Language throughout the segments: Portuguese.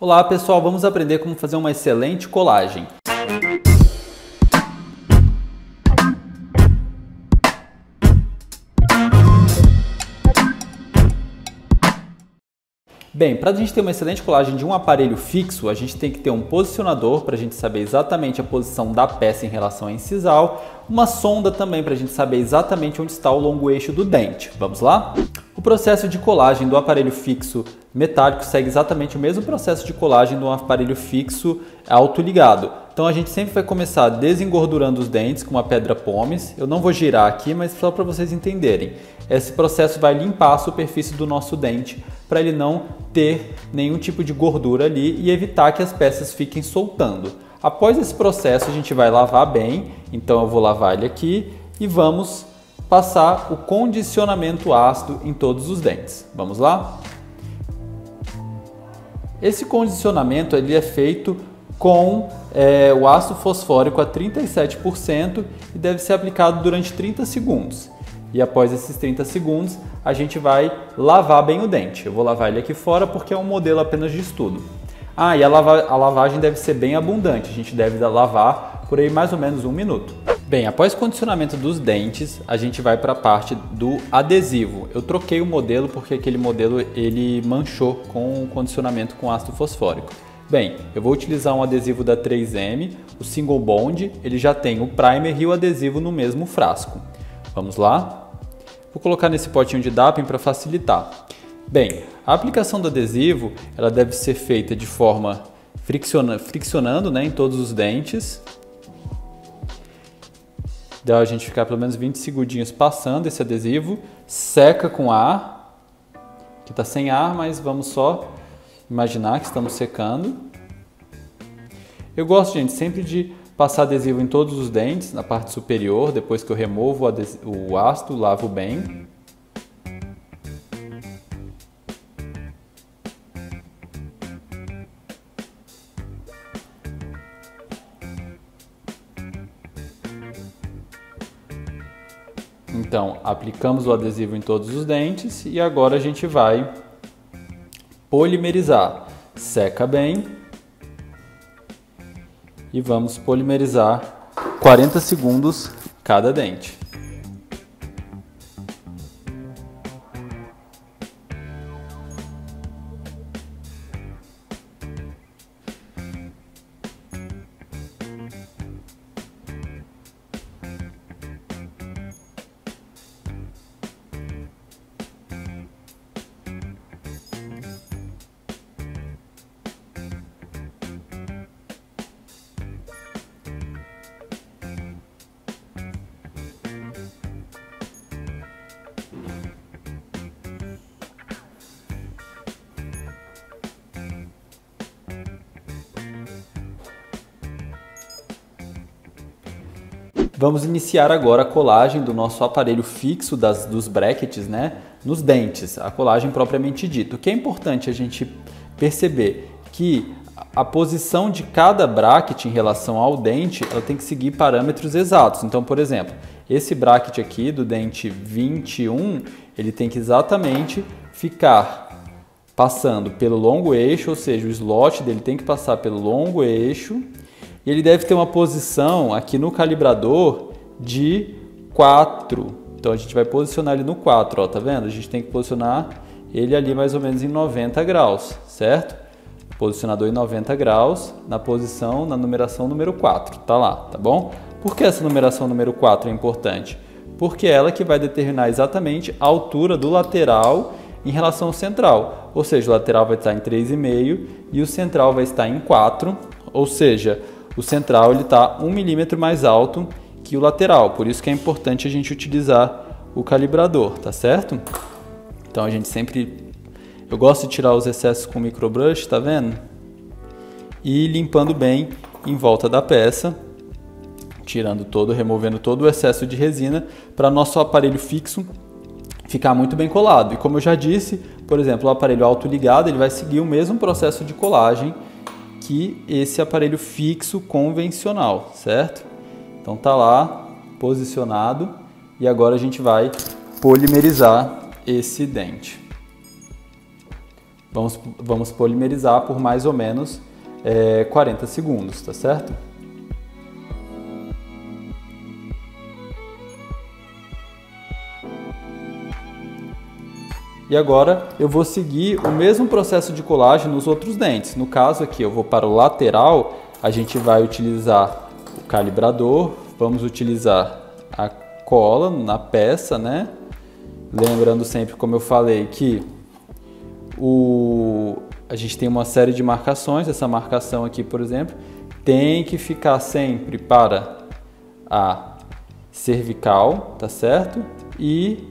Olá pessoal, vamos aprender como fazer uma excelente colagem. Bem, para a gente ter uma excelente colagem de um aparelho fixo, a gente tem que ter um posicionador para a gente saber exatamente a posição da peça em relação à incisal, uma sonda também para a gente saber exatamente onde está o longo eixo do dente. Vamos lá? O processo de colagem do aparelho fixo metálico segue exatamente o mesmo processo de colagem do aparelho fixo autoligado. Então a gente sempre vai começar desengordurando os dentes com uma pedra pómez. Eu não vou girar aqui, mas só para vocês entenderem. Esse processo vai limpar a superfície do nosso dente para ele não ter nenhum tipo de gordura ali e evitar que as peças fiquem soltando. Após esse processo a gente vai lavar bem, então eu vou lavar ele aqui e vamos passar o condicionamento ácido em todos os dentes. Vamos lá? Esse condicionamento ele é feito com o ácido fosfórico a 37% e deve ser aplicado durante 30 segundos. E após esses 30 segundos, a gente vai lavar bem o dente. Eu vou lavar ele aqui fora porque é um modelo apenas de estudo. E a lavagem deve ser bem abundante. A gente deve lavar por aí mais ou menos 1 minuto. Bem, após o condicionamento dos dentes, a gente vai para a parte do adesivo. Eu troquei o modelo porque aquele modelo ele manchou com o condicionamento com ácido fosfórico. Bem, eu vou utilizar um adesivo da 3M, o Single Bond, ele já tem o primer e o adesivo no mesmo frasco. Vamos lá? Vou colocar nesse potinho de DAPEN para facilitar. Bem, a aplicação do adesivo ela deve ser feita de forma friccionando, né, em todos os dentes. Dá a gente ficar pelo menos 20 segundinhos passando esse adesivo. Seca com ar. Aqui está sem ar, mas vamos só imaginar que estamos secando. Eu gosto, gente, sempre de passar adesivo em todos os dentes, na parte superior, depois que eu removo o ácido, lavo bem. Então, aplicamos o adesivo em todos os dentes e agora a gente vai polimerizar. Seca bem. E vamos polimerizar 40 segundos cada dente. Vamos iniciar agora a colagem do nosso aparelho fixo dos brackets, né, nos dentes, a colagem propriamente dita. O que é importante a gente perceber que a posição de cada bracket em relação ao dente, ela tem que seguir parâmetros exatos. Então, por exemplo, esse bracket aqui do dente 21, ele tem que exatamente ficar passando pelo longo eixo, ou seja, o slot dele tem que passar pelo longo eixo. E ele deve ter uma posição aqui no calibrador de 4. Então a gente vai posicionar ele no 4, ó, tá vendo? A gente tem que posicionar ele ali mais ou menos em 90 graus, certo? Posicionador em 90 graus, na numeração número 4, tá lá, tá bom? Por que essa numeração número 4 é importante? Porque é ela que vai determinar exatamente a altura do lateral em relação ao central. Ou seja, o lateral vai estar em 3,5 e o central vai estar em 4, ou seja, o central está 1 milímetro mais alto que o lateral, por isso que é importante a gente utilizar o calibrador, tá certo? Então eu gosto de tirar os excessos com microbrush, tá vendo? E limpando bem em volta da peça, removendo todo o excesso de resina para nosso aparelho fixo ficar muito bem colado. E como eu já disse, por exemplo, o aparelho autoligado ele vai seguir o mesmo processo de colagem que esse aparelho fixo convencional, certo? Então tá lá, posicionado, e agora a gente vai polimerizar esse dente. Vamos polimerizar por mais ou menos 40 segundos, tá certo? E agora eu vou seguir o mesmo processo de colagem nos outros dentes. No caso aqui eu vou para o lateral, a gente vai utilizar o calibrador, vamos utilizar a cola na peça, né? Lembrando sempre, como eu falei, que a gente tem uma série de marcações. Essa marcação aqui, por exemplo, tem que ficar sempre para a cervical, tá certo? E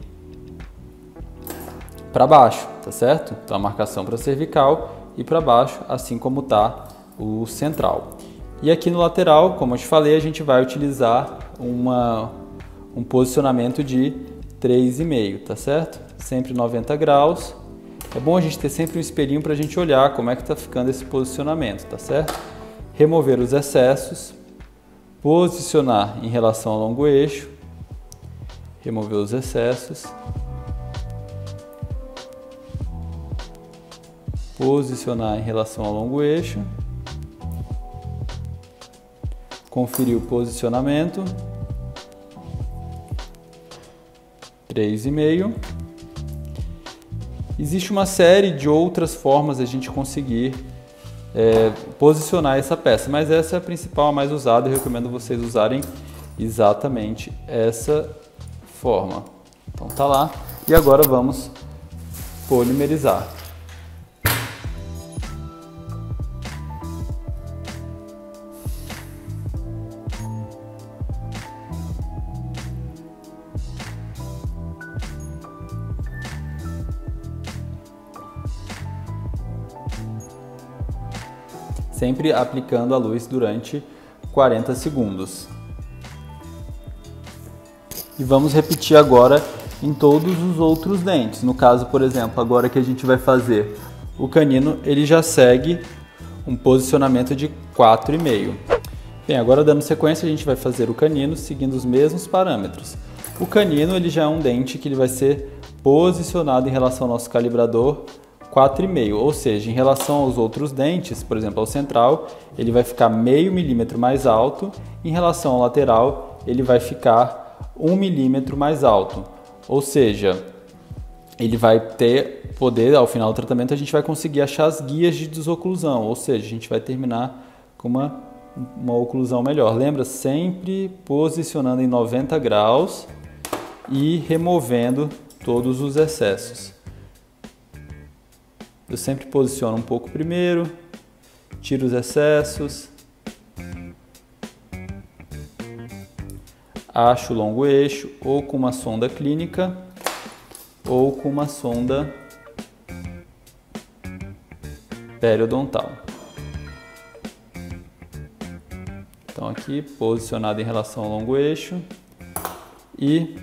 para baixo, tá certo? Então a marcação para cervical e para baixo, assim como tá o central. E aqui no lateral, como eu te falei, a gente vai utilizar um posicionamento de 3,5, tá certo? Sempre 90 graus. É bom a gente ter sempre um espelhinho para a gente olhar como é que tá ficando esse posicionamento, tá certo? Remover os excessos, posicionar em relação ao longo eixo, remover os excessos, posicionar em relação ao longo eixo, conferir o posicionamento, 3,5. Existe uma série de outras formas de a gente conseguir posicionar essa peça, mas essa é a principal, a mais usada. Eu recomendo vocês usarem exatamente essa forma. Então tá lá. E agora vamos polimerizar. Sempre aplicando a luz durante 40 segundos. E vamos repetir agora em todos os outros dentes. No caso, por exemplo, agora que a gente vai fazer o canino, ele já segue um posicionamento de 4,5. Bem, agora dando sequência, a gente vai fazer o canino seguindo os mesmos parâmetros. O canino ele já é um dente que ele vai ser posicionado em relação ao nosso calibrador 4,5, ou seja, em relação aos outros dentes, por exemplo, ao central, ele vai ficar meio milímetro mais alto, em relação ao lateral, ele vai ficar 1 milímetro mais alto, ou seja, ele vai poder, ao final do tratamento, a gente vai conseguir achar as guias de desoclusão, ou seja, a gente vai terminar com uma oclusão melhor. Lembra? Sempre posicionando em 90 graus e removendo todos os excessos. Eu sempre posiciono um pouco primeiro, tiro os excessos, acho o longo eixo ou com uma sonda clínica ou com uma sonda periodontal. Então aqui posicionado em relação ao longo eixo e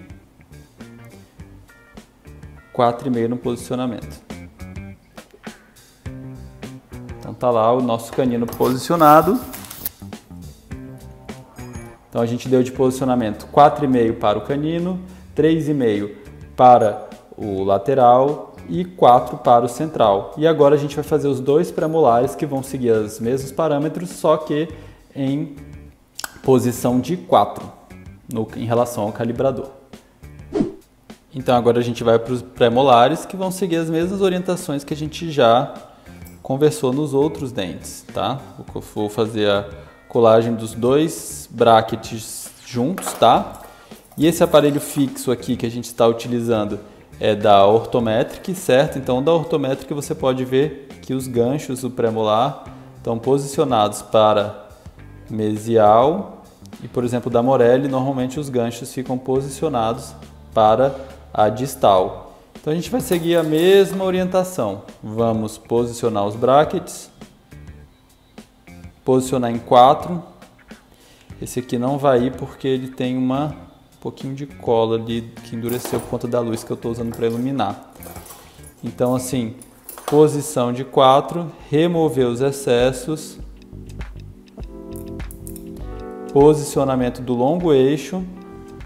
4,5 no posicionamento. Então tá lá o nosso canino posicionado. Então a gente deu de posicionamento 4,5 para o canino, 3,5 para o lateral e 4 para o central. E agora a gente vai fazer os dois premolares que vão seguir os mesmos parâmetros, só que em posição de 4 em relação ao calibrador. Então agora a gente vai para os premolares que vão seguir as mesmas orientações que a gente já conversou nos outros dentes, tá? Vou fazer a colagem dos dois brackets juntos, tá? E esse aparelho fixo aqui que a gente está utilizando é da Orthometric, certo? Então da Orthometric você pode ver que os ganchos do premolar estão posicionados para mesial e, por exemplo, da Morelli, normalmente os ganchos ficam posicionados para a distal. Então a gente vai seguir a mesma orientação. Vamos posicionar os brackets, posicionar em 4. Esse aqui não vai ir porque ele tem um pouquinho de cola ali que endureceu por conta da luz que eu estou usando para iluminar. Então assim, posição de 4, remover os excessos, posicionamento do longo eixo,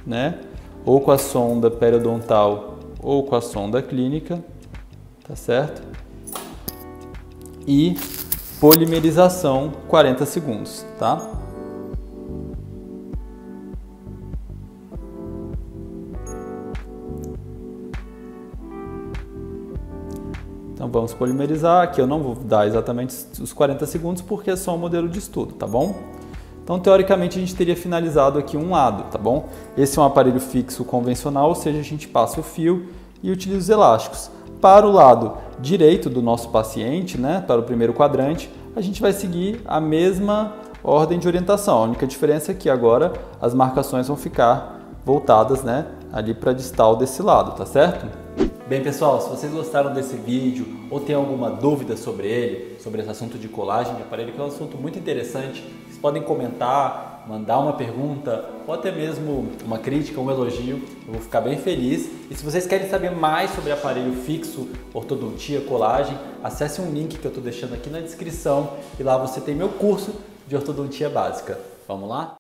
né? Ou com a sonda periodontal ou com a sonda clínica, tá certo? e polimerização 40 segundos, tá? Então vamos polimerizar, aqui eu não vou dar exatamente os 40 segundos porque é só um modelo de estudo, tá bom? Então teoricamente a gente teria finalizado aqui um lado, tá bom? Esse é um aparelho fixo convencional, ou seja, a gente passa o fio e utiliza os elásticos. Para o lado direito do nosso paciente, né, para o primeiro quadrante, a gente vai seguir a mesma ordem de orientação. A única diferença é que agora as marcações vão ficar voltadas, né, ali para a distal desse lado, tá certo? Bem pessoal, se vocês gostaram desse vídeo ou tem alguma dúvida sobre ele, sobre esse assunto de colagem de aparelho, que é um assunto muito interessante, vocês podem comentar, mandar uma pergunta ou até mesmo uma crítica, um elogio, eu vou ficar bem feliz. E se vocês querem saber mais sobre aparelho fixo, ortodontia, colagem, acesse um link que eu estou deixando aqui na descrição e lá você tem meu curso de ortodontia básica. Vamos lá?